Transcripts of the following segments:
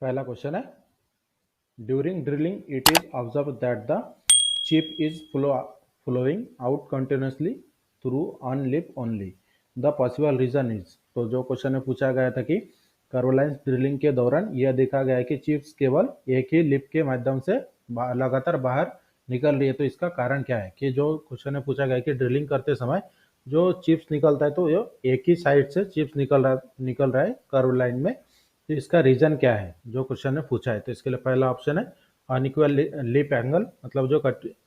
पहला क्वेश्चन है, during drilling it is observe that the chip is flowing out continuously through on lip only, the possible reason is. तो जो question में पूछा गया था कि कर्वलाइन ड्रिलिंग के दौरान यह देखा गया है कि चिप्स केवल एक ही लिप के माध्यम से लगातार बाहर निकल रही है, तो इसका कारण क्या है। कि जो क्वेश्चन में पूछा गया है कि ड्रिलिंग करते समय जो चिप्स निकलता है तो ये एक ही साइड से चिप्स निकल रहा है कर्व लाइन में, तो इसका रीजन क्या है जो क्वेश्चन ने पूछा है। तो इसके लिए पहला ऑप्शन है अनइक्वल लिप एंगल, मतलब जो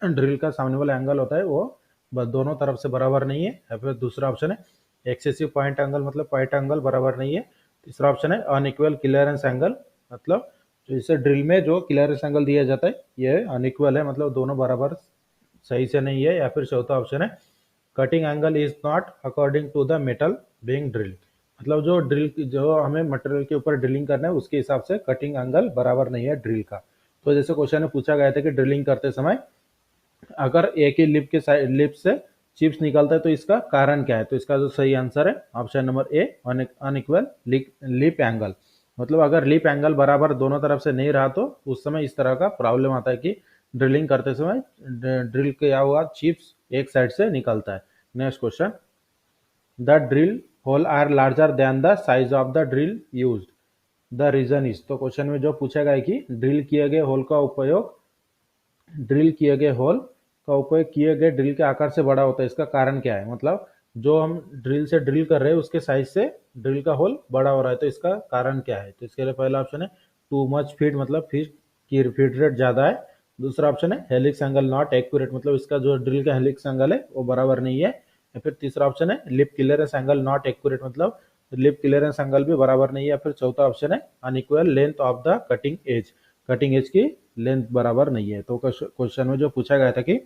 ड्रिल का सामने वाला एंगल होता है वो दोनों तरफ से बराबर नहीं है। या फिर दूसरा ऑप्शन है एक्सेसिव पॉइंट एंगल, मतलब पॉइंट एंगल बराबर नहीं है। तीसरा ऑप्शन है अनइक्वल क्लियरेंस एंगल, मतलब जो इसे ड्रिल में जो क्लियरेंस एंगल दिया जाता है ये अनइक्वल है, मतलब दोनों बराबर सही से नहीं है। या फिर चौथा ऑप्शन है cutting angle is not according to the metal being drill, मतलब जो हमें मटेरियल के ऊपर ड्रिलिंग करना है उसके हिसाब से कटिंग एंगल बराबर नहीं है ड्रिल का। तो जैसे क्वेश्चन में पूछा गया था कि ड्रिलिंग करते समय अगर एक ही लिप से चिप्स निकलता है तो इसका कारण क्या है। तो इसका जो सही आंसर है ऑप्शन नंबर ए अनइक्वल लिप एंगल, मतलब अगर लिप एंगल बराबर दोनों तरफ से नहीं रहा तो उस समय इस तरह का प्रॉब्लम आता है कि ड्रिलिंग करते समय ड्रिल किया हुआ चिप्स एक साइड से निकलता है। Next question, the drill hole are larger than the size of the drill used, the reason is. तो क्वेश्चन में जो पूछा गया है कि ड्रिल किए गए होल का उपयोग किए गए ड्रिल के आकार से बड़ा होता है, इसका कारण क्या है। मतलब जो हम ड्रिल से ड्रिल कर रहे हैं उसके साइज से ड्रिल का होल बड़ा हो रहा है, तो इसका कारण क्या है। तो इसके लिए पहला ऑप्शन है टू मच फीड, मतलब फीड की फीड रेट ज्यादा है। दूसरा ऑप्शन है हेलिक्स एंगल नॉट एक्यूरेट, मतलब इसका जो ड्रिल का हेलिक्स एंगल है वो बराबर नहीं है। या फिर तीसरा ऑप्शन है lip clearance angle not accurate, मतलब लिप क्लियरेंस एंगल भी बराबर नहीं है। या फिर चौथा ऑप्शन है unequal length of the cutting as की लेंथ बराबर नहीं है। तो क्वेश्चन में जो पूछा गया था कि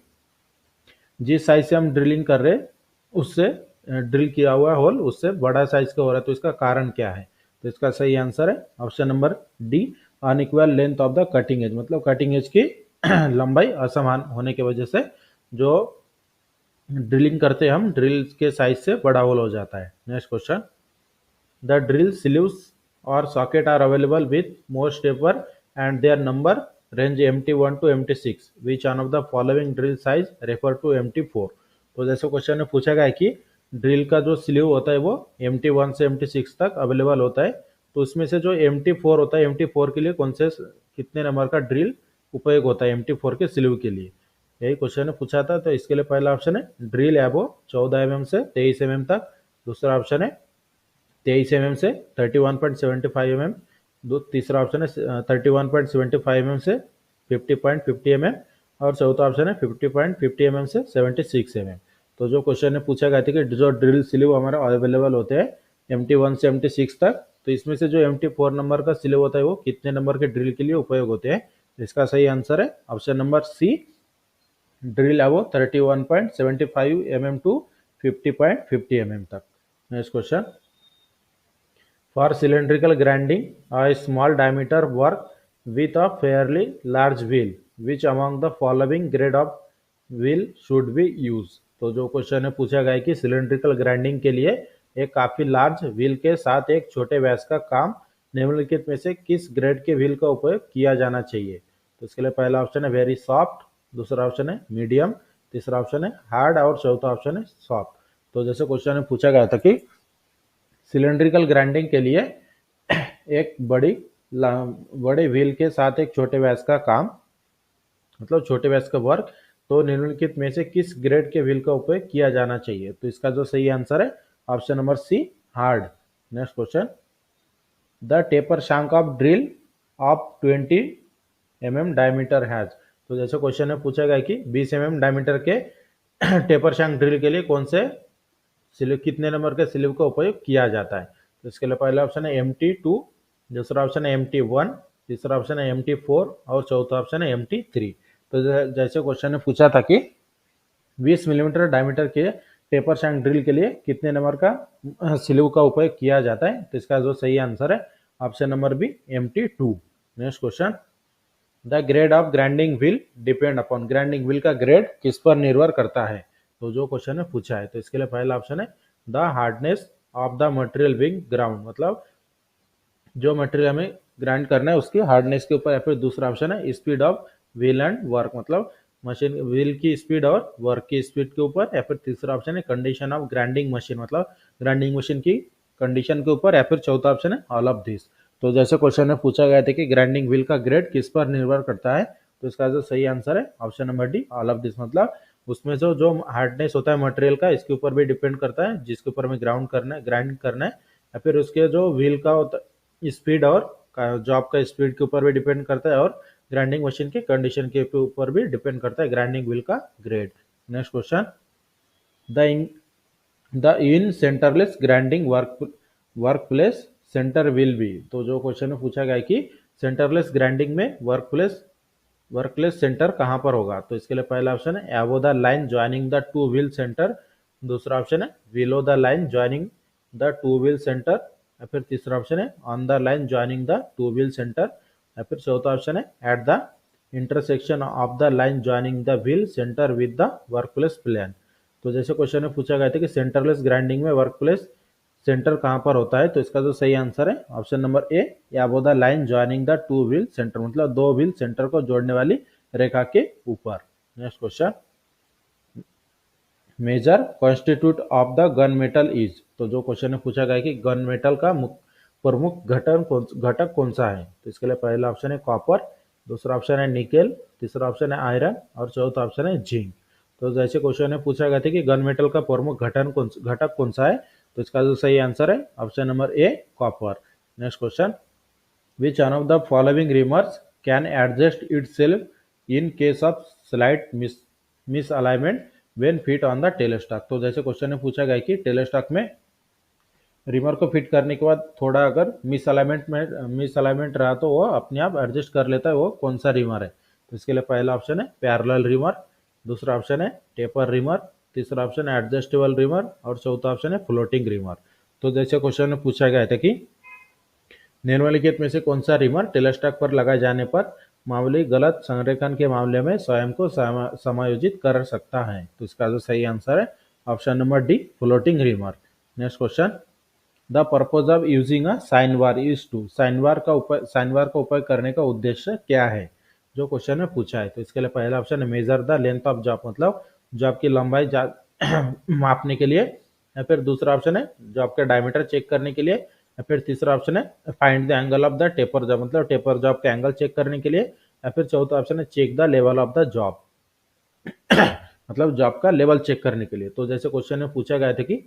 जिस साइज से हम ड्रिलिंग कर रहे हैं उससे ड्रिल किया हुआ होल उससे बड़ा साइज का हो रहा है, तो इसका कारण क्या है। तो इसका सही आंसर है option number D unequal length of the cutting as, मतलब कटिंग एज की लंबाई असमान होने की वजह से जो ड्रिलिंग करते हैं हम ड्रिल के साइज से बड़ा होल हो जाता है। Next question, the drill sleeves or socket are available with more taper and their number range MT1 to MT6. Which one of the following drill size refer to MT4? तो जैसे question में पूछा गया है कि ड्रिल का जो sleeve होता है वो MT1 से MT6 तक अवेलेबल होता है, तो उसमें से जो MT4 होता है MT4 के लिए कितने नंबर का ड्रिल उपयोग होता है MT4 के स्लीव के लिए, यही क्वेश्चन ने पूछा था। तो इसके लिए पहला ऑप्शन है ड्रिल एबो 14 mm से 23 mm तक। दूसरा ऑप्शन है 23 mm से 31.75 mm। तीसरा ऑप्शन है 31.75 mm से 50.50 mm। और चौथा ऑप्शन है 50.50 mm से 76 mm। तो जो क्वेश्चन ने पूछा गया था कि जो ड्रिल स्लीव हमारे अवेलेबल होते हैं MT1 से MT6 तक, तो इसमें से जो MT4 नंबर का स्लीव होता है वो कितने नंबर के ड्रिल के लिए उपयोग होते हैं। इसका सही आंसर है option number C drill above 31.75 mm to 50.50 mm तक। Next question, for cylindrical grinding, a small diameter work with a fairly large wheel. Which among the following grade of wheel should we use? तो जो question है पूछा गया है कि cylindrical grinding के लिए एक काफी लार्ज व्हील के साथ एक छोटे व्यास का काम निम्नलिखित में से किस ग्रेड के व्हील का उपयोग किया जाना चाहिए। तो इसके लिए पहला ऑप्शन है वेरी सॉफ्ट, दूसरा ऑप्शन है मीडियम, तीसरा ऑप्शन है हार्ड और चौथा ऑप्शन है सॉफ्ट। तो जैसे क्वेश्चन में पूछा गया था कि सिलेंड्रिकल ग्राइंडिंग के लिए एक बड़े व्हील के साथ एक छोटे व्यास का काम, मतलब छोटे व्यास का वर्क, तो निम्नलिखित में से किस ग्रेड के व्हील का उपयोग किया जाना चाहिए। तो इसका जो सही आंसर है option number C hard. Next question, the taper shank of drill of 20 mm diameter has. तो जैसे क्वेश्चन में पूछा गया कि 20 mm डायमीटर के टेपर शैंक ड्रिल के लिए कितने नंबर के स्लीव का उपयोग किया जाता है। तो इसके लिए पहला ऑप्शन है MT2, दूसरा ऑप्शन है MT1, तीसरा ऑप्शन है MT4 और चौथा ऑप्शन है MT3। तो जैसे क्वेश्चन ने पूछा था कि 20 मिलीमीटर डायमीटर के टेपर शैंक ड्रिल के लिए कितने नंबर का स्लीव का उपयोग किया जाता है, तो इसका जो सही आंसर है option number B MT2। Next question, the grade of grinding wheel depend upon, grinding wheel का ग्रेड किस पर निर्भर करता है। तो जो क्वेश्चन है पूछा है, तो इसके लिए पहला ऑप्शन है the hardness of the material being ground, मतलब जो मटेरियल हमें ग्राइंड करना है उसकी हार्डनेस के ऊपर, या फिर दूसरा ऑप्शन है speed of wheel and work, मतलब मशीन व्हील की स्पीड और वर्क की स्पीड के ऊपर, या फिर तीसरा ऑप्शन है कंडीशन ऑफ ग्राइंडिंग मशीन, मतलब ग्राइंडिंग मशीन की कंडीशन के ऊपर, या फिर चौथा ऑप्शन है ऑल ऑफ दिस। तो जैसे क्वेश्चन में पूछा गया था कि ग्राइंडिंग व्हील का ग्रेड किस पर निर्भर करता है, तो इसका जो सही आंसर है option number D all of this, मतलब उसमें जो जो हार्डनेस होता है मटेरियल का इसके ऊपर भी डिपेंड करता है, जिसके ऊपर हमें ग्राइंड करना है, या फिर उसके जो व्हील का होता स्पीड और जॉब का स्पीड के ऊपर भी डिपेंड करता है, और ग्राइंडिंग मशीन की कंडीशन के ऊपर भी डिपेंड करता है ग्राइंडिंग व्हील का grade. Next question, the the in centreless grinding work place centre will be, तो जो क्वेश्चन में पूछा गया है कि सेंटरलेस ग्राइंडिंग में वर्क प्लेस सेंटर कहाँ पर होगा, तो इसके लिए पहला ऑप्शन है एबो the line joining the two wheel centre, दूसरा ऑप्शन है below the line joining the two wheel centre, या फिर तीसरा ऑप्शन है on the line joining the two wheel centre, या फिर चौथा ऑप्शन है at the intersection of the line joining the wheel centre with the work place plan. तो जैसे क्वेश्चन में पूछा गया था कि सेंटरलेस ग्राइंडिंग में वर्क प्लेस सेंटर कहाँ पर होता है, तो इसका जो सही आंसर है ऑप्शन नंबर ए या वो the line joining the two wheel centre, मतलब दो व्हील सेंटर को जोड़ने वाली रेखा के ऊपर। Next question, major constitute of the gun metal is, तो जो क्वेश्चन में पूछा गया है कि गन मेटल का प्रमुख घटक कौन सा है, तो इसके लिए पहला ऑप्शन है कॉपर, दूसरा ऑप्शन है निकेल, तीसरा ऑप्शन है आयरन, और चौथा ऑप्शन है जिंक। तो जैसे क्वेश्चन में पूछा गया था कि गन मेटल का प्रमुख घटक कौन सा है, तो इसका जो सही आंसर है option number A copper. Next question, which one of the following reamers can adjust itself in case of slight misalignment when fit on the tailstock, तो जैसे क्वेश्चन में पूछा गया कि टेलस्टॉक में रिमर को फिट करने के बाद थोड़ा अगर मिस अलाइनमेंट रहा तो वो अपने आप एडजस्ट कर लेता है, वो कौन सा रिमर है, तो इसके लिए पहला ऑप्शन है पैरेलल रिमर, दूसरा ऑप्शन है टेपर रिमर, तीसरा ऑप्शन है एडजस्टेबल रिमर, और चौथा ऑप्शन है फ्लोटिंग रिमर। तो जैसे क्वेश्चन में पूछा गया था कि निम्नलिखित में से कौन सा रिमर टेलस्टॉक पर लगाए जाने पर मामूली गलत संरेखन के मामले में स्वयं को समायोजित कर सकता है, तो इसका जो सही आंसर है option number D floating reamer. Next question, the purpose of using a sine bar is to, sine bar का उपयोग करने का उद्देश्य क्या है, जो क्वेश्चन में पूछा है, तो इसके लिए पहला ऑप्शन है measure the length of job, मतलब जॉब की लंबाई मापने के लिए, या फिर दूसरा ऑप्शन है जॉब का डायमीटर चेक करने के लिए, या फिर तीसरा ऑप्शन है find the angle of the taper job, मतलब टेपर जॉब का एंगल चेक करने के लिए, या फिर चौथा ऑप्शन है check the level of the job, मतलब जॉब का लेवल चेक करने के लिए। तो जैसे क्वेश्चन में पूछा गया था कि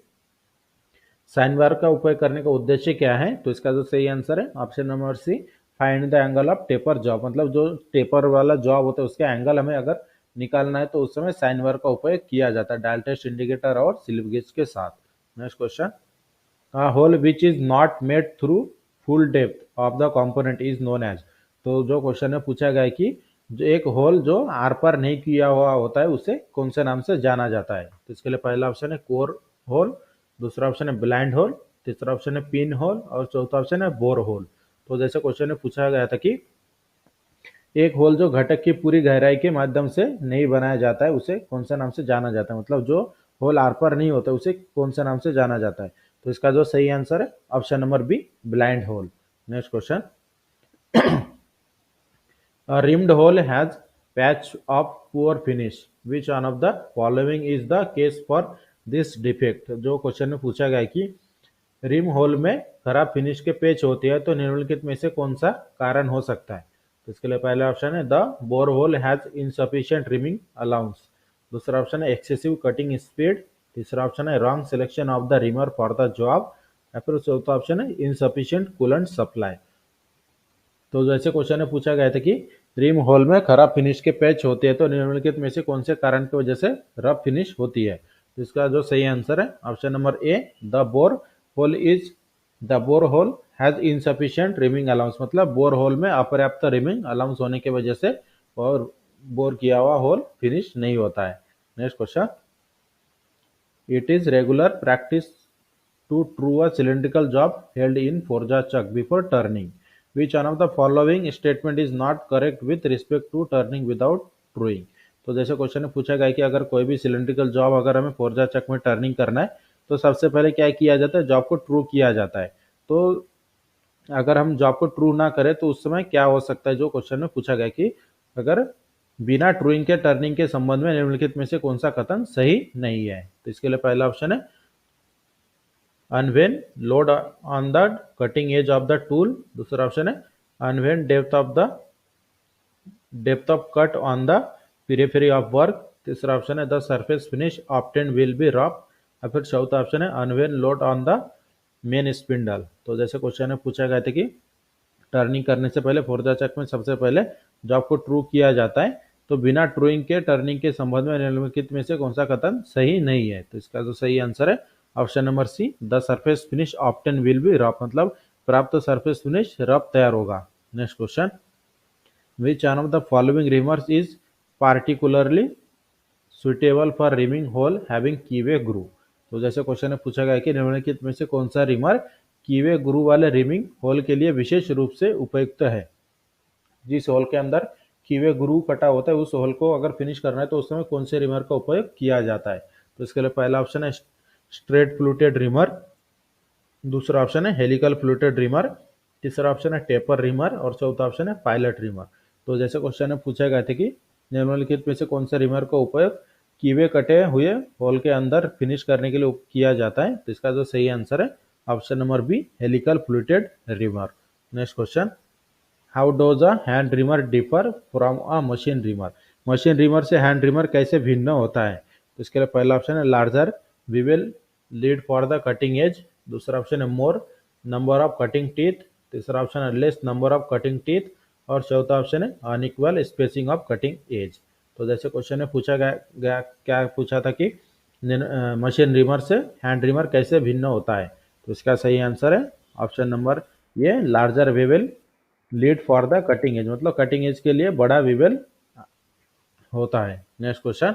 साइन बार का उपयोग करने का उद्देश्य क्या है, तो इसका जो सही आंसर है option number C find the angle of taper job, मतलब जो टेपर वाला जॉब होता है उसका एंगल हमें अगर निकालना है तो उस समय साइन बार का उपयोग किया जाता है डायल टेस्ट इंडिकेटर और स्लिप गेज के साथ। Next question, a hole which is not made through full depth of the component is known as, तो जो क्वेश्चन में पूछा गया है कि जो एक होल जो आर पर नहीं किया हुआ होता है उसे कौन से नाम से जाना जाता है, तो इसके लिए पहला ऑप्शन है कोर होल, दूसरा ऑप्शन है ब्लाइंड होल, तीसरा ऑप्शन है पिन होल, और चौथा ऑप्शन है बोर होल। तो जैसे क्वेश्चन में पूछा गया था कि एक होल जो घटक की पूरी गहराई के माध्यम से नहीं बनाया जाता है उसे कौन से नाम से जाना जाता है, मतलब जो होल आर पर नहीं होता उसे कौन से नाम से जाना जाता है, तो इसका जो सही आंसर है option number be blind hole. Next question, a rimmed hole has patch of poor finish, which one of the following is the case for this defect, जो क्वेश्चन में पूछा गया है कि रिम होल में खराब फिनिश के पेच होती है तो निम्नलिखित में से कौन सा कारण हो सकता है, तो इसके लिए पहला ऑप्शन है the bore whole has insufficient rhyming allowance, दूसरा ऑप्शन है एक्सेसिव कटिंग स्पीड, तीसरा ऑप्शन है wrong selection of the reamer for the job, या फिर चौथा ऑप्शन है इनसफिशिएंट कूलेंट सप्लाई। तो जैसे क्वेश्चन में पूछा गया था कि रिम होल में खराब फिनिश के पैच होते हैं तो निम्नलिखित में से कौन से कारण की वजह से रफ फिनिश होती है, तो इसका जो सही आंसर है option number A the bore whole has insufficient rhyming allowance, मतलब बोर होल में अपर्याप्त रिमिंग अलाउंस होने की वजह से और बोर किया हुआ होल फिनिश नहीं होता है। Next question, it is regular practice to true a cylindrical job held in forja chuck before turning, which one of the following statement is not correct with respect to turning without truing, तो जैसे question में पूछा गया है कि अगर कोई भी सिलेंड्रिकल जॉब अगर हमें फोर्जा चक में टर्निंग करना है तो सबसे पहले क्या किया जाता है, जॉब को ट्रू किया जाता है, तो अगर हम जॉब को ट्रू ना करें तो उस समय क्या हो सकता है, जो क्वेश्चन में पूछा गया कि अगर बिना ट्रूइंग के टर्निंग के संबंध में निम्नलिखित में से कौन सा कथन सही नहीं है। तो इसके लिए पहला ऑप्शन है uneven load on the cutting edge of the tool. दूसरा ऑप्शन है uneven depth of cut on the periphery of work. तीसरा ऑप्शन है the surface finish obtain will be rough. और फिर चौथा ऑप्शन है uneven load on the main spindle. तो जैसे क्वेश्चन में पूछा गया था कि टर्निंग करने से पहले फोर्जा चक में सबसे पहले जॉब को ट्रू किया जाता है, तो बिना ट्रूइंग के टर्निंग के संबंध में निम्नलिखित में से कौन सा कथन सही नहीं है। तो इसका जो सही आंसर है option number C, the surface finish obtain will be rough, मतलब प्राप्त सरफेस फिनिश रफ तैयार होगा। Next question, which one of the following reamers is particularly suitable for reaming hole having keyway groove. तो जैसे question में पूछा गया कि निम्नलिखित में से कौन सा रिमर कीवे ग्रू वाले रिमिंग होल के लिए विशेष रूप से उपयुक्त है। जिस होल के अंदर कीवे ग्रू कटा होता है उस होल को अगर फिनिश करना है तो उस समय कौन से रिमर का उपयोग किया जाता है। तो इसके लिए पहला ऑप्शन है स्ट्रेट फ्लूटेड रिमर। दूसरा ऑप्शन है हेलिकल फ्लूटेड रिमर। तीसरा ऑप्शन है टेपर रिमर और चौथा ऑप्शन है पायलट रिमर। तो जैसे क्वेश्चन में पूछा गया था कि निम्नलिखित में से कौन से रिमर का उपयोग कीवे कटे हुए होल के अंदर फिनिश करने के लिए किया जाता है, तो इसका जो सही आंसर है option number B, helical fluted reamer. Next question, how does a hand reamer differ from a machine reamer. Machine reamer से हैंड रिमर कैसे भिन्न होता है। तो इसके लिए पहला ऑप्शन है larger Vivel lead for the cutting as. दूसरा ऑप्शन है मोर नंबर ऑफ कटिंग टीथ। तीसरा ऑप्शन है less number of cutting teeth और चौथा ऑप्शन है unequal spacing of cutting edge. तो जैसे क्वेश्चन में पूछा गया क्या पूछा था कि मशीन रिमर से हैंड रिमर कैसे भिन्न होता है। तो इसका सही आंसर है ऑप्शन नंबर ये, larger Wavell lead for the cutting as, मतलब कटिंग एज के लिए बड़ा विवेल होता है। Next question,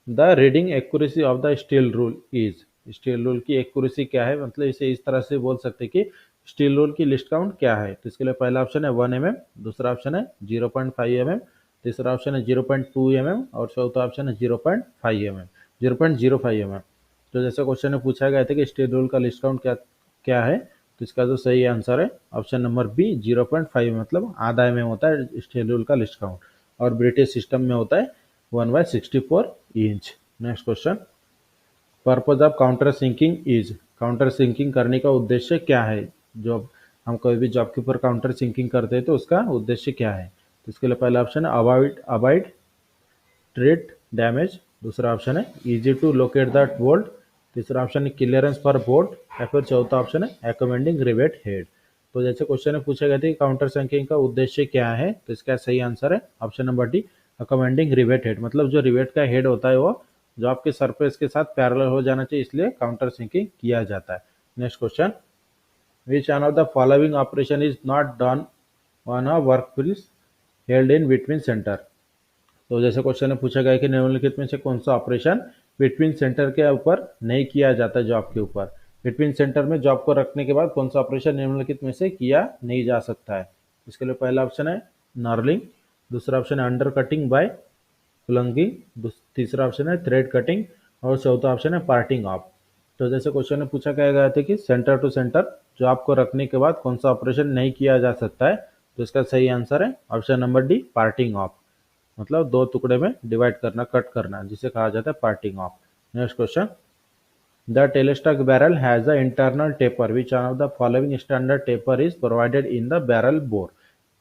the reading accuracy of the steel rule is. Steel rule की एक्यूरेसी क्या है, मतलब इसे इस तरह से बोल सकते हैं कि स्टील रूल की लिस्ट काउंट क्या है। तो इसके लिए पहला ऑप्शन है 1 mm, दूसरा ऑप्शन है 0.5 mm, तीसरा ऑप्शन है 0.2 mm और चौथा ऑप्शन है 0.5 mm, 0.05 mm। तो जैसे क्वेश्चन में पूछा गया था कि स्टील रूल का लिस्ट काउंट क्या क्या है, तो इसका जो सही आंसर है ऑप्शन नंबर बी, 0.5, मतलब आधा mm होता है स्टील रूल का लिस्ट काउंट और ब्रिटिश सिस्टम में होता है 1/64 inch. Next question, purpose of countersinking is. Countersinking करने का उद्देश्य क्या है। जो हम कोई भी जॉब के ऊपर काउंटर सिंकिंग करते हैं तो उसका उद्देश्य क्या है। तो इसके लिए पहला ऑप्शन है अवॉइड ट्रेड डैमेज। दूसरा ऑप्शन है easy to locate the bolt. तीसरा ऑप्शन है क्लियरेंस फॉर बोल्ट या फिर चौथा ऑप्शन है अकोमेंडिंग रिवेट हेड। तो जैसे क्वेश्चन में पूछा गया था कि काउंटर सिंकिंग का उद्देश्य क्या है, तो इसका सही आंसर है option number D, accommodating rivet head, मतलब जो रिवेट का हेड होता है वो जो आपके सरफेस के साथ पैरेलल हो जाना चाहिए, इसलिए काउंटर सिंकिंग किया जाता है। Next question, which one of the following operation is not done on a workpiece held in between centre. तो जैसे क्वेश्चन में पूछा गया है कि निम्नलिखित में से कौन सा ऑपरेशन बिटवीन सेंटर के ऊपर नहीं किया जाता जॉब के ऊपर। बिटवीन सेंटर में जॉब को रखने के बाद कौन सा ऑपरेशन निम्नलिखित में से किया नहीं जा सकता है। इसके लिए पहला ऑप्शन है नर्लिंग। दूसरा ऑप्शन है अंडर कटिंग बाय प्लंगिंग। तीसरा ऑप्शन है थ्रेड कटिंग और चौथा ऑप्शन है पार्टिंग ऑफ। तो जैसे क्वेश्चन में पूछा गया था कि सेंटर टू सेंटर जॉब को रखने के बाद कौन सा ऑपरेशन नहीं किया जा सकता है, तो इसका सही आंसर है option number D, parting off, मतलब दो टुकड़े में डिवाइड करना, कट करना, जिसे कहा जाता है parting off. Next question, the tailstock barrel has a internal taper which one of the following standard taper is provided in the barrel bore.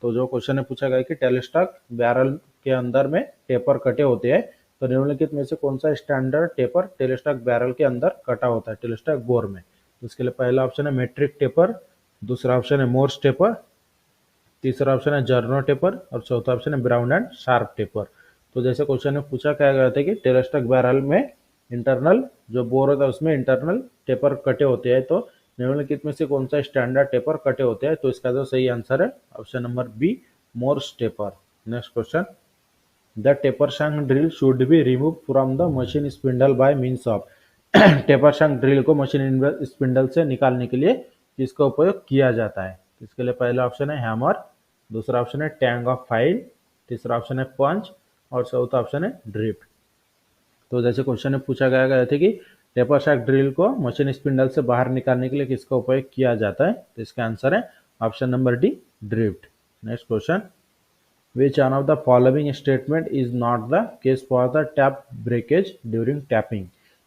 तो जो क्वेश्चन में पूछा गया कि टेलेस्टॉक बैरल के अंदर में टेपर कटे होते हैं, तो निम्नलिखित में से कौन सा स्टैंडर्ड टेपर टेलेस्टॉक बैरल के अंदर कटा होता है टेलेस्टॉक बोर में। तो इसके लिए पहला ऑप्शन है मेट्रिक टेपर। दूसरा ऑप्शन है मोर्स टेपर। तीसरा ऑप्शन है जर्नो टेपर और चौथा ऑप्शन है ब्राउन एंड शार्प टेपर। तो जैसे क्वेश्चन में पूछा क्या गया था कि टेलेस्टॉक बैरल में इंटरनल जो बोर होता है उसमें इंटरनल टेपर कटे होते हैं, तो निम्नलिखित में से कौन सा स्टैंडर्ड टेपर कटे होते हैं, तो इसका जो सही आंसर है option number B, morse taper. Next question, the taper shank drill should be remove from the machine spindle by means of. Taper shank drill को मशीन स्पिंडल से निकालने के लिए किसका उपयोग किया जाता है। इसके लिए पहला ऑप्शन है हैमर। दूसरा ऑप्शन है टैंग ऑफ फाइल। तीसरा ऑप्शन है पंच और चौथा ऑप्शन है ड्रिफ्ट। तो जैसे क्वेश्चन में पूछा गया था कि टेपर शैंक ड्रिल को मशीन स्पिंडल से बाहर निकालने के लिए किसका उपयोग किया जाता है, तो इसका आंसर है option number D drift. Next question, which one of the following statement is not the case for the tap breakage during tapping?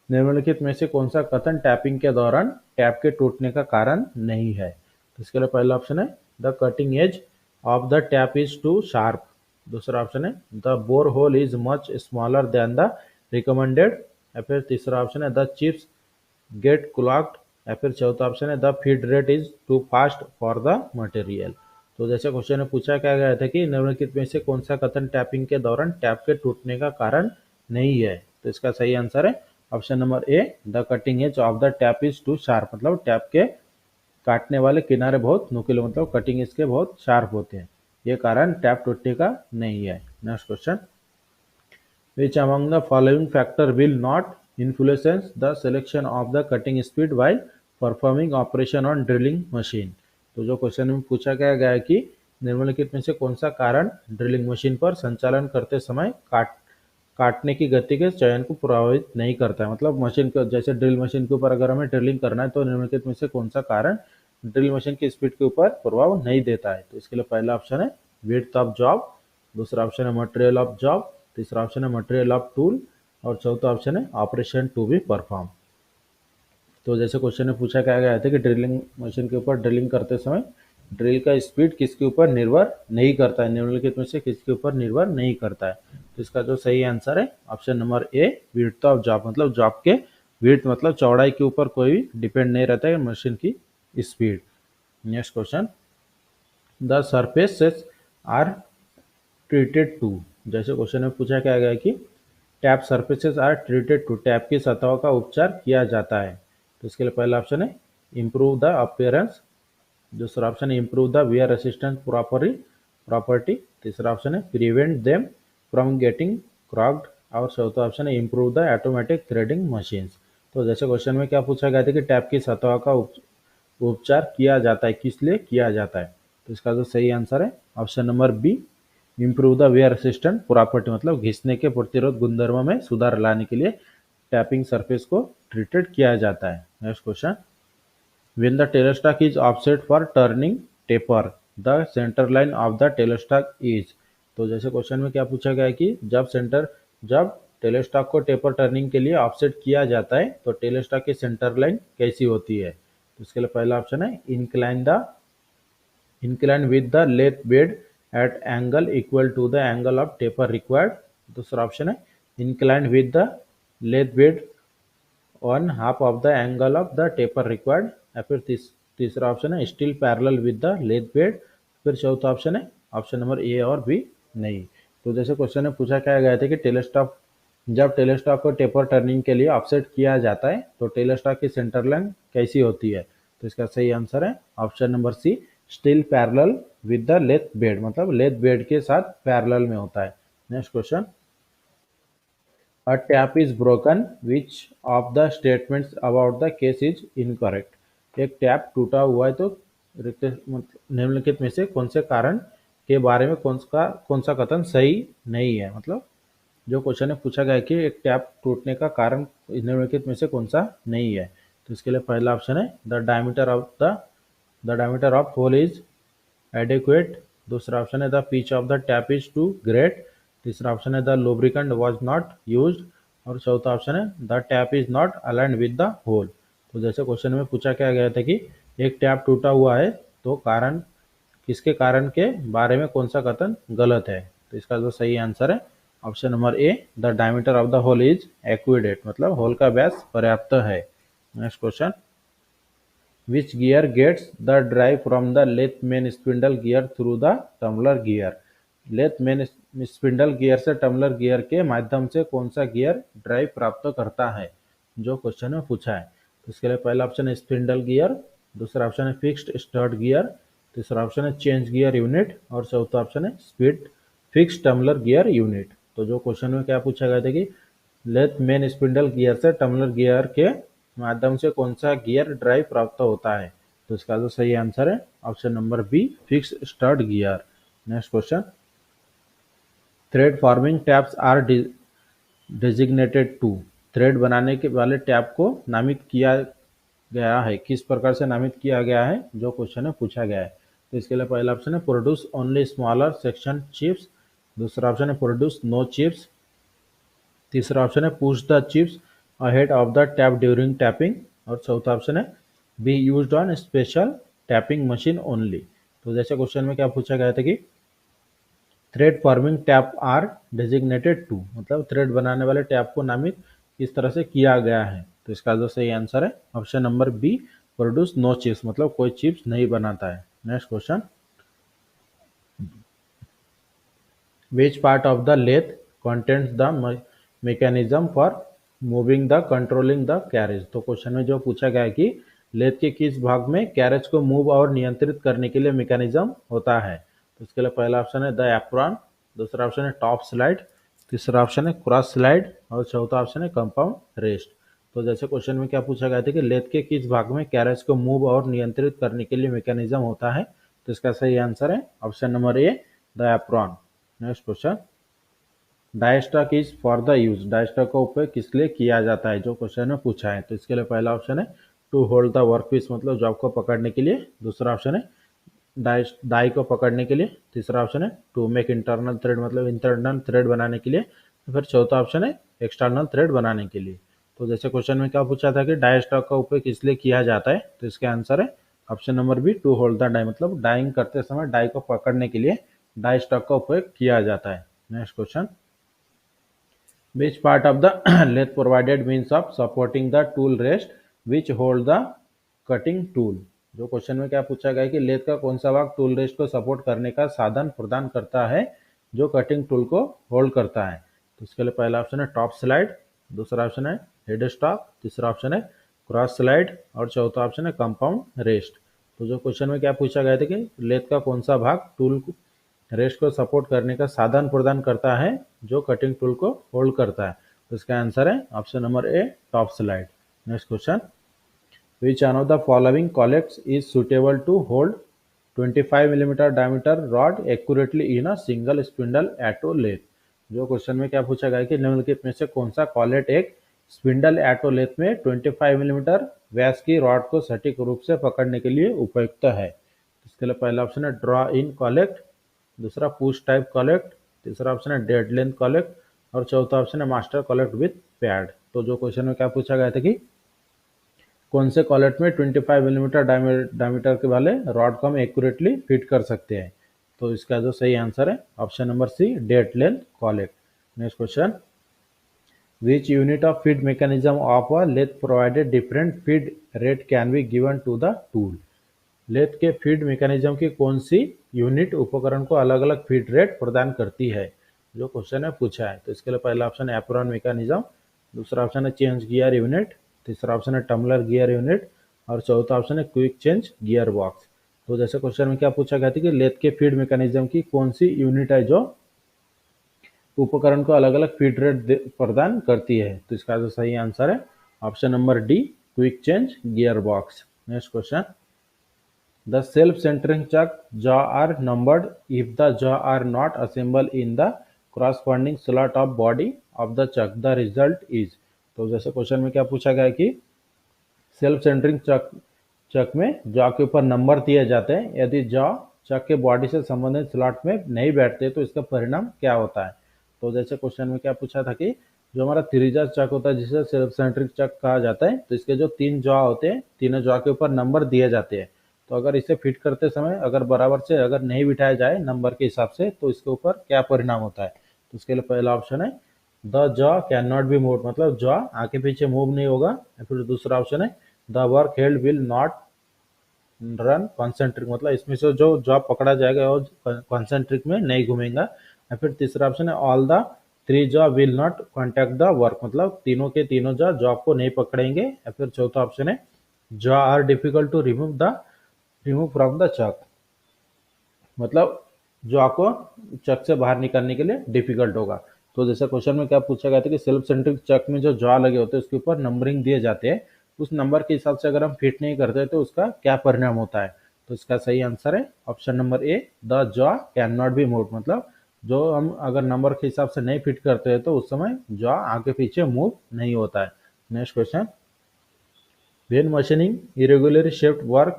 निम्नलिखित में से कौन सा कथन टैपिंग के दौरान टैप के टूटने का कारण नहीं है? तो इसके लिए पहला ऑप्शन है the cutting edge of the tap is too sharp. दूसरा ऑप्शन है the bore hole is much smaller than the recommended. या फिर तीसरा ऑप्शन है द चिप्स गेट क्लॉग्ड। या फिर चौथा ऑप्शन है the feed rate is too fast for the material. तो जैसे क्वेश्चन में पूछा क्या गया था कि निम्नलिखित में से कौन सा कथन टैपिंग के दौरान टैप के टूटने का कारण नहीं है? तो इसका सही आंसर है option number A the cutting edge of the tap is too sharp, मतलब टैप के काटने वाले किनारे बहुत नुकीले, मतलब कटिंग इसके बहुत शार्प होते हैं, ये कारण टैप टूटने का नहीं है। Next question, which among the following factor will not influence the selection of the cutting speed while performing operation on drilling machine? तो जो क्वेश्चन में पूछा गया है कि निम्नलिखित में से कौन सा कारण ड्रिलिंग मशीन पर संचालन करते समय काटने की गति के चयन को प्रभावित नहीं करता है। मतलब मशीन को, जैसे ड्रिल मशीन के ऊपर अगर हमें ड्रिलिंग करना है तो निम्नलिखित में से कौन सा कारण ड्रिल मशीन की स्पीड के ऊपर प्रभाव नहीं देता है? तो इसके लिए पहला ऑप्शन है विड्थ ऑफ जॉब, दूसरा ऑप्शन है मटेरियल ऑफ जॉब, तीसरा ऑप्शन है मटेरियल ऑफ टूल और चौथा ऑप्शन है ऑपरेशन टू बी परफॉर्म। तो जैसे क्वेश्चन में पूछा गया था कि ड्रिलिंग मशीन के ऊपर ड्रिलिंग करते समय ड्रिल का स्पीड किसके ऊपर निर्भर नहीं करता है? निम्नलिखित में से किसके ऊपर निर्भर नहीं करता है? तो इसका जो सही आंसर है option number A width of job, मतलब जॉब के विड्थ मतलब चौड़ाई के ऊपर कोई डिपेंड नहीं रहता है मशीन की speed. Next question, the surfaces are treated to. जैसे क्वेश्चन में पूछा क्या गया कि tap surfaces are treated to, tap की सतहों का उपचार किया जाता है। तो इसके लिए पहला ऑप्शन है इम्प्रूव द अपीयरेंस, दूसरा ऑप्शन है improve the wear resistance property, तीसरा ऑप्शन है प्रिवेंट देम फ्रॉम गेटिंग क्रॉक्ड और चौथा ऑप्शन है improve the automatic threading machines. तो जैसे क्वेश्चन में क्या पूछा गया था कि टैप की सतहों का उपचार किया जाता है, किस लिए किया जाता है? तो इसका जो सही आंसर है option number B improve the wear resistant property, मतलब घिसने के प्रतिरोध गुणधर्म में सुधार लाने के लिए टैपिंग सरफेस को ट्रीटेड किया जाता है। Next question, when the tail stalk is offset for turning taper the center line of the tail stalk is। तो जैसे क्वेश्चन में क्या पूछा गया है कि जब टेल स्टॉक को टेपर टर्निंग के लिए ऑफसेट किया जाता है तो टेल स्टॉक की सेंटर लाइन कैसी होती है? तो इसके लिए पहला ऑप्शन है incline with the lathe bed at angle equal to the angle of taper required। दूसरा ऑप्शन है incline with the lathe bed on half of the angle of the taper required। या फिर तीसरा ऑप्शन है still parallel with the lathe bed। फिर चौथा option है option number ए और बी नहीं। तो जैसे क्वेश्चन में पूछा क्या गया था कि जब टेल स्टॉक को टेपर टर्निंग के लिए ऑफसेट किया जाता है तो टेल स्टॉक की सेंटर लाइन कैसी होती है? तो इसका सही आंसर है option number C still parallel with the lathe bed, मतलब लेथ बेड के साथ पैरेलल में होता है। Next question, a tap is broken which of the statements about the case is incorrect. एक टैप टूटा हुआ है तो निम्नलिखित में से कौन से कारण के बारे में कौन सा कथन सही नहीं है? मतलब जो क्वेश्चन में पूछा गया है कि एक टैप टूटने का कारण निम्नलिखित में से कौन सा नहीं है? तो इसके लिए पहला ऑप्शन है the diameter of hole is adequate, दूसरा ऑप्शन है the pitch of the tap is too great, तीसरा ऑप्शन है the lubricant was not used और चौथा ऑप्शन है the tap is not aligned with the hole. तो जैसे क्वेश्चन में पूछा क्या गया था कि एक टैप टूटा हुआ है तो किसके कारण के बारे में कौन सा कथन गलत है? तो इसका जो सही आंसर है option number A the diameter of the hole is adequate, मतलब होल का व्यास पर्याप्त है। Next question, which gear gets the drive from the lathe main spindle gear through the tumbler gear. Lathe main spindle gear से tumbler gear के माध्यम से कौन सा गियर ड्राइव प्राप्त करता है? जो क्वेश्चन में पूछा है। तो इसके लिए पहला ऑप्शन है स्पिंडल गियर, दूसरा ऑप्शन है फिक्स्ड स्टड गियर, तीसरा ऑप्शन है चेंज गियर यूनिट और चौथा ऑप्शन है speed fixed tumbler gear unit. तो जो क्वेश्चन में क्या पूछा गया था कि लेथ मेन स्पिंडल गियर से टम्बलर गियर के माध्यम से कौन सा गियर ड्राइव प्राप्त होता है? तो इसका जो सही आंसर है option number B fix stud gear. Next question, thread forming taps are designated to. थ्रेड बनाने के वाले टैप को नामित किया गया है, किस प्रकार से नामित किया गया है? जो क्वेश्चन में पूछा गया है। तो इसके लिए पहला ऑप्शन है produce only smaller section chips, दूसरा ऑप्शन है प्रोड्यूस नो चिप्स, तीसरा ऑप्शन है push the chips ahead of the tap during tapping, और चौथा ऑप्शन है be used on special tapping machine only. तो जैसे क्वेश्चन में क्या पूछा गया था कि thread forming tap are designated to, मतलब थ्रेड बनाने वाले टैप को नामित किस तरह से किया गया है। तो इसका जो सही आंसर है option number B produce no chips, मतलब कोई चिप्स नहीं बनाता है। Next question, which part of the lathe contains the mechanism for moving the controlling the carriage। तो क्वेश्चन में जो पूछा गया है कि लेथ के किस भाग में कैरेज को मूव और नियंत्रित करने के लिए मैकेनिज्म होता है। तो इसके लिए पहला ऑप्शन है द एप्रॉन, दूसरा ऑप्शन है टॉप स्लाइड, तीसरा ऑप्शन है क्रॉस स्लाइड, और चौथा ऑप्शन है कंपाउंड रेस्ट। तो जैसे क्वेश्चन में क्या पूछा गया था कि लेथ के किस भाग में कैरेज को मूव और नियंत्रित करने के लिए मैकेनिज्म होता है, तो इसका सही आंसर है option number A the apron. Next question, die stock is for the use, die stock का उपयोग किस लिए किया जाता है, जो क्वेश्चन में पूछा है। तो इसके लिए पहला ऑप्शन है टू होल्ड द वर्कपीस, मतलब जॉब को पकड़ने के लिए, दूसरा ऑप्शन है डाई को पकड़ने के लिए, तीसरा ऑप्शन है टू मेक इंटरनल थ्रेड, मतलब इंटरनल थ्रेड बनाने के लिए, फिर चौथा ऑप्शन है एक्सटर्नल थ्रेड बनाने के लिए। तो जैसे क्वेश्चन में क्या पूछा था कि डायस्ट्रक का उपयोग किस लिए किया जाता है, तो इसका आंसर है option number B to hold the die, मतलब डाइंग करते समय डाई को पकड़ने के लिए डाई स्टॉक का उपयोग किया जाता है। Next question, which part of the lathe provided means of supporting the tool rest which hold the cutting tool। जो क्वेश्चन में क्या पूछा गया है कि लेथ का कौन सा भाग टूल रेस्ट को सपोर्ट करने का साधन प्रदान करता है जो कटिंग टूल को होल्ड करता है। तो इसके लिए पहला ऑप्शन है टॉप स्लाइड, दूसरा ऑप्शन है हेड स्टॉक, तीसरा ऑप्शन है क्रॉस स्लाइड, और चौथा ऑप्शन है कंपाउंड रेस्ट। तो जो क्वेश्चन में क्या पूछा गया था कि लेथ का कौन सा भाग टूल रेस्ट को सपोर्ट करने का साधन प्रदान करता है जो कटिंग टूल को होल्ड करता है, तो इसका आंसर है option number A top slide. Next question, which one of the following collects is suitable to hold 25 mm diameter rod accurately in a single spindle auto lathe। जो question में क्या पूछा गया है कि निम्नलिखित में से कौन सा कॉलेट एक स्पिंडल ऑटो लेथ में 25 मिलीमीटर व्यास की रॉड को सटीक रूप से पकड़ने के लिए उपयुक्त है। इसके लिए पहला ऑप्शन है ड्रॉ इन कॉलेक्ट, दूसरा पुश टाइप कॉलेक्ट, तीसरा ऑप्शन है डेड लेंथ कॉलेक्ट, और चौथा ऑप्शन है मास्टर कॉलेक्ट विथ पैड। तो जो क्वेश्चन में क्या पूछा गया था कि कौन से कॉलेट में 25 मिलीमीटर डायमीटर के वाले रॉड को हम एक्यूरेटली फिट कर सकते हैं, तो इसका जो सही आंसर है option number C dead length collet. Next question, which unit of feed mechanism of a lathe provided different feed rate can be given to the tool. Lathe के फीड मैकेनिज्म की कौन सी यूनिट उपकरण को अलग अलग feed rate प्रदान करती है, जो क्वेश्चन है पूछा है। तो इसके लिए पहला ऑप्शन है एप्रॉन मैकेनिज्म, दूसरा ऑप्शन है चेंज गियर यूनिट, तीसरा ऑप्शन है टम्बलर गियर यूनिट, और चौथा ऑप्शन है क्विक चेंज गियर बॉक्स। तो जैसे क्वेश्चन में क्या पूछा गया था कि लेथ के फीड मैकेनिज्म की कौन सी यूनिट है जो उपकरण को अलग अलग फीड रेट प्रदान करती है, तो इसका जो सही आंसर है option number D quick change gear box. Next question, the self-centering chuck jaw are numbered if the jaw are not assembled in the corresponding slot of body of the chuck, the result is। तो जैसे question में क्या पूछा गया है कि self centering चक में jaw के ऊपर नंबर दिए जाते हैं, यदि जॉ चक के बॉडी से संबंधित स्लॉट में नहीं बैठते तो इसका परिणाम क्या होता है। तो जैसे क्वेश्चन में क्या पूछा था कि जो हमारा त्रिज्या चक होता है जिसे सेल्फ सेंट्रिक चक कहा जाता है, तो इसके जो तीन जॉ होते हैं, तीनों जॉ के ऊपर नंबर दिए जाते हैं। तो अगर इसे फिट करते समय अगर बराबर से अगर नहीं बिठाया जाए नंबर के हिसाब से तो इसके ऊपर क्या परिणाम होता है। तो इसके लिए पहला ऑप्शन है the jaw can not be move, मतलब जॉ आगे पीछे मूव नहीं होगा। फिर दूसरा ऑप्शन है the work held will not run concentric, मतलब इसमें से जो जॉब पकड़ा जाएगा वो कॉन्सेंट्रिक में नहीं घूमेगा। या फिर तीसरा ऑप्शन है all the three job will not contact the work, मतलब तीनों के तीनों जॉब को नहीं पकड़ेंगे। या फिर चौथा ऑप्शन है jaw are difficult to remove from the chuck, मतलब जॉ को चक से बाहर निकालने के लिए डिफिकल्ट होगा। तो जैसे क्वेश्चन में क्या पूछा गया था कि सेल्फ सेंट्रिक चक में जो जॉ लगे होते हैं उसके ऊपर नंबरिंग दिए जाते हैं, उस नंबर के हिसाब से अगर हम फिट नहीं करते तो उसका क्या परिणाम होता है। तो इसका सही आंसर है option number A the jaw can not be move, मतलब जो हम अगर नंबर के हिसाब से नहीं फिट करते हैं तो उस समय जॉ आगे पीछे मूव नहीं होता है। Next question, when machining irregularly shaped work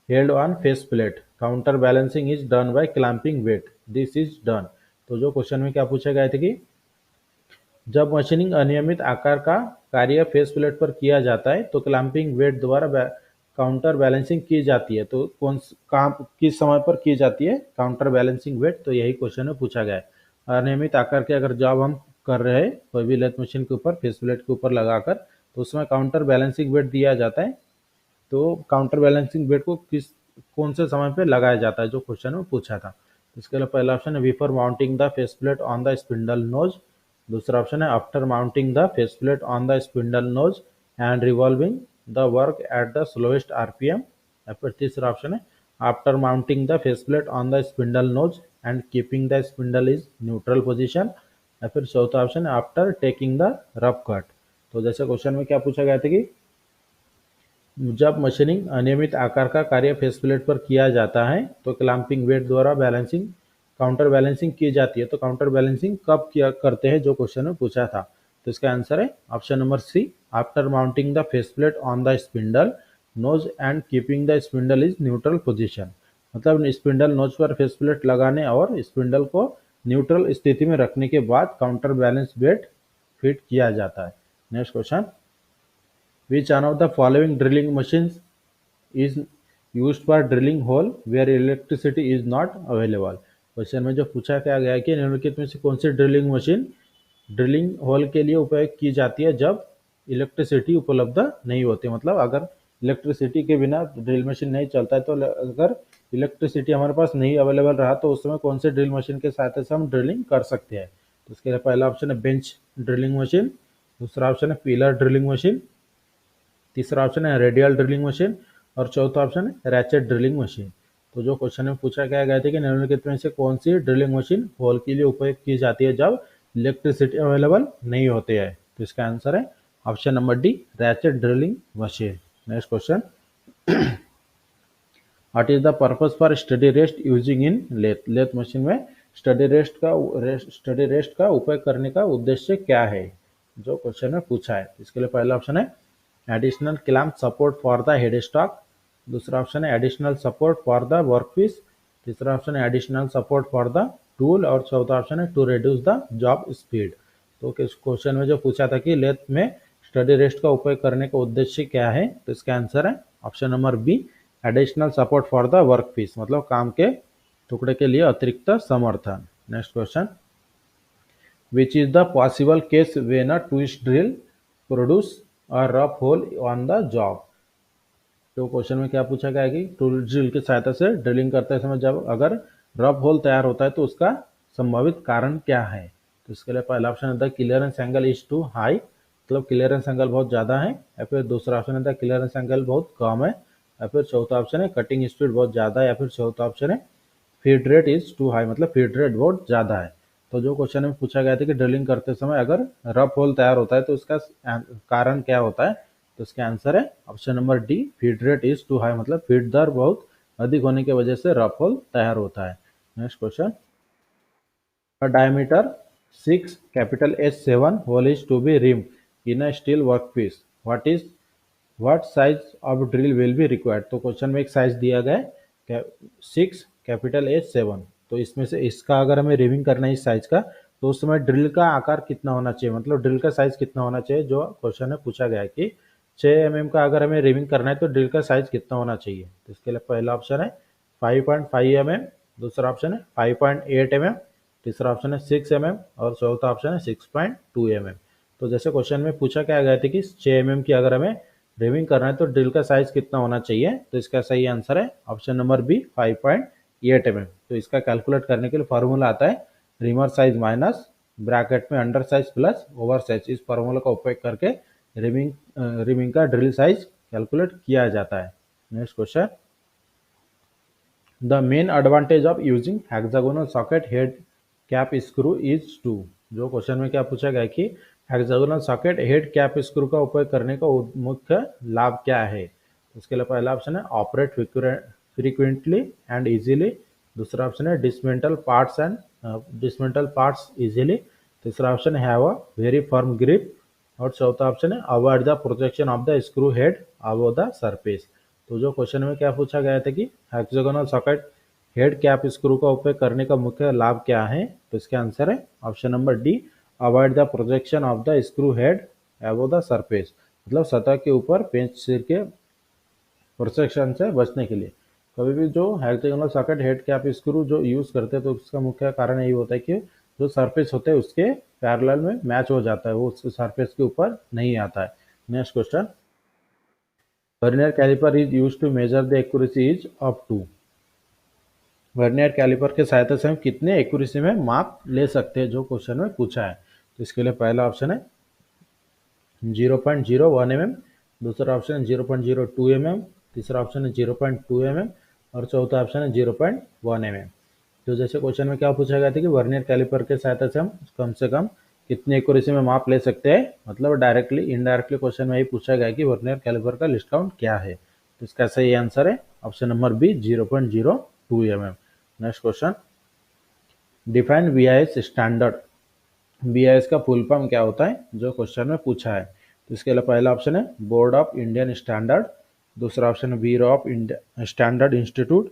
held on face plate, counter balancing is done by clamping weight, this is done. तो जो क्वेश्चन में क्या पूछा गया था कि जब मशीनिंग अनियमित आकार का कार्य फेस प्लेट पर किया जाता है तो क्लैंपिंग वेट द्वारा काउंटर बैलेंसिंग की जाती है। तो काम किस समय पर की जाती है काउंटर बैलेंसिंग वेट, तो यही क्वेश्चन में पूछा गया है। अनियमित आकार के अगर जॉब हम कर रहे हैं कोई भी लेथ मशीन के ऊपर फेस प्लेट के ऊपर लगाकर, तो उसमें काउंटर बैलेंसिंग वेट दिया जाता है। तो काउंटर बैलेंसिंग वेट को कौन से समय पे लगाया जाता है, जो क्वेश्चन में पूछा था। इसके लिए पहला ऑप्शन है before mounting the face plate on the spindle nose, दूसरा ऑप्शन है after mounting the face plate on the spindle nose and revolving the work at the slowest RPM, या फिर तीसरा ऑप्शन है after mounting the face plate on the spindle nose and keeping the spindle is neutral position, या फिर चौथा option है after taking the rough cut. तो जैसे क्वेश्चन में क्या पूछा गया था कि जब मशीनिंग अनियमित आकार का कार्य फेस प्लेट पर किया जाता है तो क्लैंपिंग वेट द्वारा बैलेंसिंग काउंटर बैलेंसिंग की जाती है। तो काउंटर बैलेंसिंग कब किया करते हैं, जो क्वेश्चन में पूछा था। तो इसका आंसर है option number C, after mounting the face plate on the spindle nose and keeping the spindle is neutral position. मतलब स्पिंडल नोज पर फेस प्लेट लगाने और स्पिंडल को न्यूट्रल स्थिति में रखने के बाद काउंटर बैलेंस वेट फिट किया जाता है। Next question, which one of the following drilling machines is used for drilling hole where electricity is not available? Question में जो पूछा क्या गया है कि निम्नलिखित में से कौन सी ड्रिलिंग मशीन ड्रिलिंग होल के लिए उपयोग की जाती है जब इलेक्ट्रिसिटी उपलब्ध नहीं होती। मतलब अगर इलेक्ट्रिसिटी के बिना ड्रिल मशीन नहीं चलता है, तो अगर इलेक्ट्रिसिटी हमारे पास नहीं अवेलेबल रहा तो उस समय कौन से ड्रिल मशीन के सहायता से हम ड्रिलिंग कर सकते हैं। तो इसके लिए पहला ऑप्शन है बेंच ड्रिलिंग मशीन, दूसरा ऑप्शन है पिलर ड्रिलिंग मशीन, तीसरा ऑप्शन है रेडियल ड्रिलिंग मशीन और चौथा ऑप्शन है रैचेट ड्रिलिंग मशीन। तो जो क्वेश्चन में पूछा क्या गया था कि निम्नलिखित में से कौन सी ड्रिलिंग मशीन होल के लिए उपयोग की जाती है जब इलेक्ट्रिसिटी अवेलेबल नहीं होती है। तो इसका आंसर है option number D, ratchet drilling machine. Next question, what is the purpose for study rest using in lathe, lathe machine में स्टडी रेस्ट का उपयोग करने का उद्देश्य क्या है, जो क्वेश्चन में पूछा है। इसके लिए पहला ऑप्शन है additional clamp support for the head stock, दूसरा ऑप्शन है additional support for the workpiece, तीसरा ऑप्शन है additional support for the tool और चौथा ऑप्शन है to reduce the job speed. तो क्वेश्चन में जो पूछा था कि लेथ में स्टडी रेस्ट का उपयोग करने का उद्देश्य क्या है, तो इसका आंसर है option number B, additional support for the workpiece, मतलब काम के टुकड़े के लिए अतिरिक्त समर्थन। Next question, which is the possible case when a twist drill produce और rough hole on the job. तो क्वेश्चन में क्या पूछा गया है कि टूल ड्रिल की सहायता से ड्रिलिंग करते समय जब अगर रफ होल तैयार होता है तो उसका संभावित कारण क्या है। तो इसके लिए पहला ऑप्शन है the clearance angle is too high, मतलब क्लियरेंस एंगल बहुत ज़्यादा है, या फिर दूसरा ऑप्शन है द क्लियरेंस एंगल बहुत कम है, या फिर चौथा ऑप्शन है कटिंग स्पीड बहुत ज़्यादा है, या फिर चौथा ऑप्शन है feed rate is too high, मतलब फीड रेट बहुत ज़्यादा है। तो जो क्वेश्चन में पूछा गया था कि ड्रिलिंग करते समय अगर रफ होल तैयार होता है तो उसका कारण क्या होता है, तो इसका आंसर है option number D, feed rate is too high, मतलब फीड दर बहुत अधिक होने की वजह से रफ होल तैयार होता है। Next question, diameter 6 capital H7 hole is to be rimmed in a steel workpiece, what size of drill will be required। तो क्वेश्चन में एक साइज दिया गया है 6 कैपिटल H7, तो इसमें से इसका अगर हमें रिमिंग करना है इस साइज का, तो उस समय ड्रिल का आकार कितना होना चाहिए, मतलब ड्रिल का साइज कितना होना चाहिए। जो क्वेश्चन में पूछा गया है कि 6 mm का अगर हमें रिमिंग करना है तो ड्रिल का साइज कितना होना चाहिए। तो इसके लिए पहला ऑप्शन है 5.5 mm, दूसरा ऑप्शन है 5.8 mm, तीसरा ऑप्शन है 6 mm और चौथा ऑप्शन है 6.2 mm। तो जैसे क्वेश्चन में पूछा क्या गया था कि 6 mm की अगर हमें रिमिंग करना है तो ड्रिल का साइज कितना होना चाहिए, तो इसका सही आंसर है ऑप्शन नंबर बी, 5.8 mm। तो इसका कैलकुलेट करने के लिए फार्मूला आता है रिमर साइज माइनस ब्रैकेट में under size plus over size. इस फार्मूला का उपयोग करके रिमिंग का ड्रिल साइज कैलकुलेट किया जाता है। Next question, the main advantage of using hexagonal socket head cap screw is to. जो क्वेश्चन में क्या पूछा गया कि hexagonal socket head cap screw का उपयोग करने का मुख्य लाभ क्या है। उसके लिए पहला ऑप्शन है ऑपरेट फ्रीक्वेंटली एंड इजीली, दूसरा ऑप्शन है डिसमेंटल पार्ट्स इजीली, तीसरा ऑप्शन है have a very firm grip और चौथा ऑप्शन है avoid the protection of the screw head above the surface. तो जो क्वेश्चन में क्या पूछा गया था कि hexagonal socket head cap screw का उपयोग करने का मुख्य लाभ क्या है, तो इसका आंसर है option number D, avoid the projection of the screw head above the surface, मतलब सतह के ऊपर पेंच सिर के प्रोजेक्शन से बचने के लिए। कभी भी जो hexagonal socket head cap screw जो यूज करते हैं तो उसका मुख्य कारण यही होता है कि जो सरफेस होते हैं उसके पैरेलल में मैच हो जाता है, वो उस सरफेस के ऊपर नहीं आता है। Next question, vernier caliper is used to measure the accuracy is up to. Vernier caliper के सहायता से हम कितने एक्यूरेसी में माप ले सकते हैं, जो क्वेश्चन में पूछा है। तो इसके लिए पहला ऑप्शन है 0.01 mm, दूसरा ऑप्शन है 0.02 mm, तीसरा ऑप्शन है 0.2 mm और चौथा ऑप्शन है 0.1 mm। तो जैसे क्वेश्चन में क्या पूछा गया था कि वर्नियर कैलिपर के सहायता से कम कितनी एक्यूरेसी में माप ले सकते हैं, मतलब डायरेक्टली इनडायरेक्टली क्वेश्चन में ही पूछा गया कि वर्नियर कैलिपर का लिस्ट काउंट क्या है। तो इसका सही आंसर है option number B, 0.02 mm। Next question, define BIS standard. BIS का फुल फॉर्म क्या होता है, जो क्वेश्चन में पूछा है। तो इसके लिए पहला ऑप्शन है बोर्ड ऑफ इंडियन स्टैंडर्ड, दूसरा ऑप्शन है ब्यूरो ऑफ स्टैंडर्ड इंस्टीट्यूट,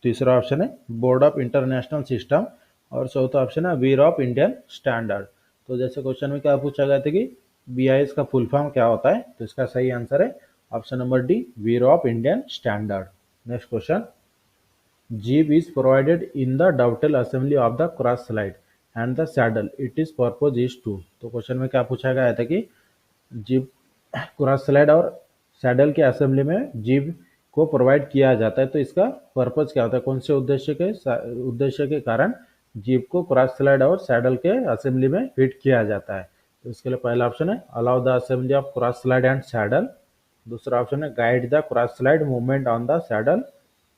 तीसरा ऑप्शन है बोर्ड ऑफ इंटरनेशनल सिस्टम और चौथा ऑप्शन है ब्यूरो ऑफ इंडियन स्टैंडर्ड। तो जैसे क्वेश्चन में क्या पूछा गया था कि बीआईएस का फुल फॉर्म क्या होता है, तो इसका सही आंसर है option number D, bureau of Indian standard. Next question, jib is provided in the dovetail assembly of the cross slide and the saddle, it is purpose is to। तो question में क्या पूछा गया था कि जिब क्रॉस स्लाइड और saddle के असेंबली में जिब को प्रोवाइड किया जाता है, तो इसका पर्पज क्या होता है, कौन से उद्देश्य के कारण जिब को क्रॉस स्लाइड और सैडल के असेंबली में फिट किया जाता है। तो इसके लिए पहला ऑप्शन है allow the assembly of cross slide and saddle, दूसरा ऑप्शन है guide the cross slide movement on the saddle,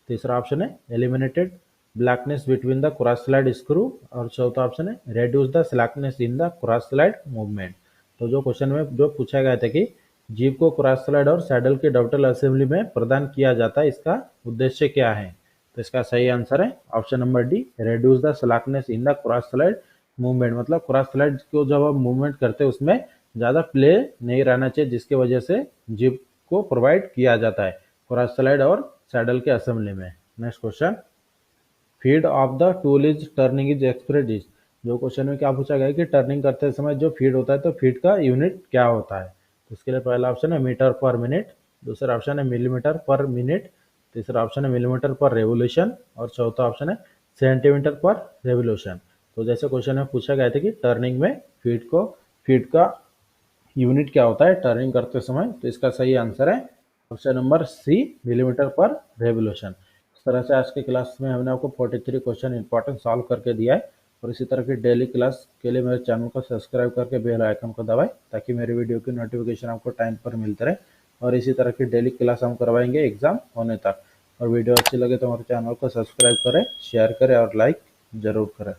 तीसरा ऑप्शन है eliminated blackness between the cross slide screw और चौथा ऑप्शन है reduce the slackness in the cross slide movement. तो जो question में जो पूछा गया था कि जीप को क्रॉस स्लाइड और सैडल के डॉक्टल असेंबली में प्रदान किया जाता है, इसका उद्देश्य क्या है, तो इसका सही आंसर है option number D, reduce the slackness in the cross slide movement, मतलब क्रॉस स्लाइड को जब हम मूवमेंट करते हैं उसमें ज़्यादा प्ले नहीं रहना चाहिए, जिसकी वजह से जीप को प्रोवाइड किया जाता है क्रॉस स्लाइड और सैडल के असेंबली में। Next question, feed of the tool is turning is express is. जो क्वेश्चन में क्या पूछा गया है कि टर्निंग करते समय जो फीड होता है तो फीड का यूनिट क्या होता है। तो इसके लिए पहला ऑप्शन है मीटर पर मिनट, दूसरा ऑप्शन है मिलीमीटर पर मिनट, तीसरा ऑप्शन है मिलीमीटर पर रेवोल्यूशन और चौथा ऑप्शन है सेंटीमीटर पर रेवोल्यूशन। तो जैसे क्वेश्चन में पूछा गया था कि टर्निंग में फीड का यूनिट क्या होता है टर्निंग करते समय, तो इसका सही आंसर है ऑप्शन नंबर सी, मिलीमीटर पर रेवोल्यूशन। इस तरह से आज के क्लास में हमने आपको 43 क्वेश्चन इंपॉर्टेंट सॉल्व करके दिया है और इसी तरह की डेली क्लास के लिए मेरे चैनल को सब्सक्राइब करके बेल आइकन को दबाएं ताकि मेरी वीडियो की नोटिफिकेशन आपको टाइम पर मिलते रहे और इसी तरह की डेली क्लास हम करवाएंगे एग्जाम होने तक। और वीडियो अच्छी लगे तो हमारे चैनल को सब्सक्राइब करें, शेयर करें और लाइक जरूर करें।